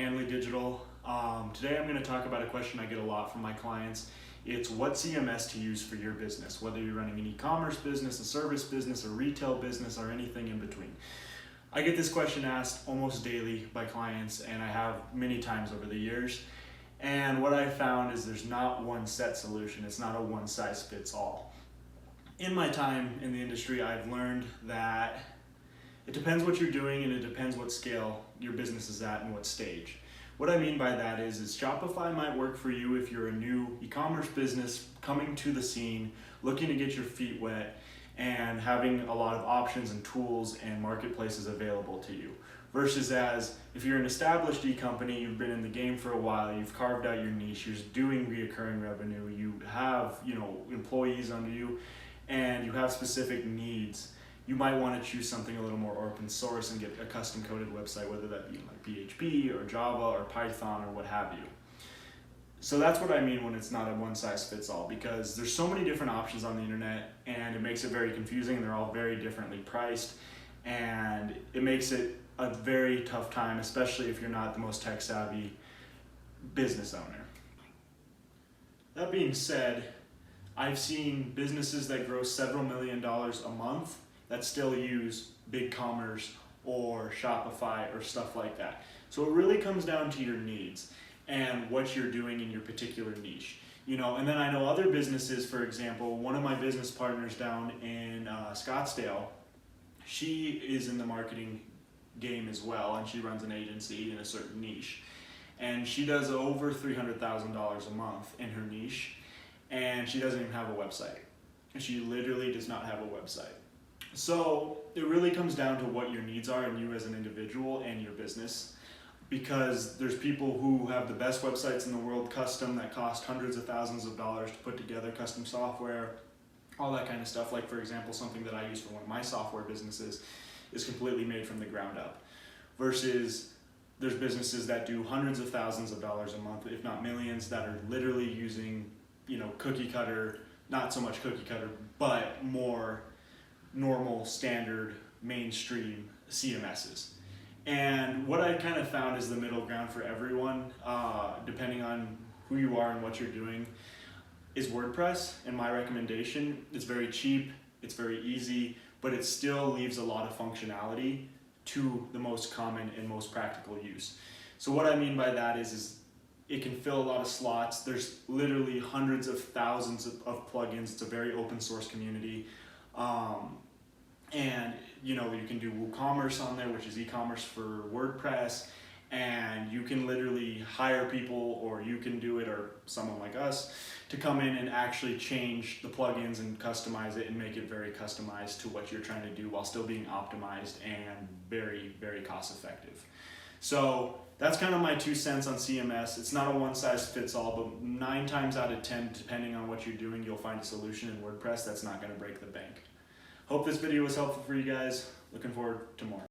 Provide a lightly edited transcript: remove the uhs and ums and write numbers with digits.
Handley Digital. Today I'm going to talk about a question I get a lot from my clients. It's what CMS to use for your business, whether you're running an e-commerce business, a service business, a retail business, or anything in between. I get this question asked almost daily by clients, and I have many times over the years. And what I found is there's not one set solution. It's not a one size fits all. In my time in the industry, I've learned that it depends what you're doing and it depends what scale your business is at and what stage. What I mean by that is Shopify might work for you if you're a new e-commerce business coming to the scene, looking to get your feet wet and having a lot of options and tools and marketplaces available to you. Versus as if you're an established e-company, you've been in the game for a while, you've carved out your niche, you're doing reoccurring revenue, you have employees under you, and you have specific needs. You might want to choose something a little more open source and get a custom coded website, whether that be like PHP or Java or Python or what have you. So that's what I mean when it's not a one size fits all, because there's so many different options on the internet and it makes it very confusing and they're all very differently priced, and it makes it a very tough time, especially if you're not the most tech savvy business owner. That being said, I've seen businesses that grow several $1 million a month that still use BigCommerce or Shopify or stuff like that. So it really comes down to your needs and what you're doing in your particular niche. And then I know other businesses, for example, one of my business partners down in Scottsdale, she is in the marketing game as well, and she runs an agency in a certain niche. And she does over $300,000 a month in her niche, and she doesn't even have a website. She literally does not have a website. So it really comes down to what your needs are and you as an individual and your business, because there's people who have the best websites in the world, custom, that cost hundreds of thousands of dollars to put together, custom software, all that kind of stuff. Like, for example, something that I use for one of my software businesses is completely made from the ground up, versus there's businesses that do hundreds of thousands of dollars a month, if not millions, that are literally using cookie cutter, not so much cookie cutter, but more normal, standard, mainstream CMSs. And what I kind of found is the middle ground for everyone, depending on who you are and what you're doing, is WordPress. And my recommendation, it's very cheap, it's very easy, but it still leaves a lot of functionality to the most common and most practical use. So what I mean by that is it can fill a lot of slots. There's literally hundreds of thousands of plugins. It's a very open source community. And you can do WooCommerce on there, which is e-commerce for WordPress, and you can literally hire people, or you can do it, or someone like us, to come in and actually change the plugins and customize it and make it very customized to what you're trying to do while still being optimized and very, very cost effective. So that's kind of my 2 cents on CMS. It's not a one size fits all, but 9 times out of 10, depending on what you're doing, you'll find a solution in WordPress that's not going to break the bank. Hope this video was helpful for you guys. Looking forward to more.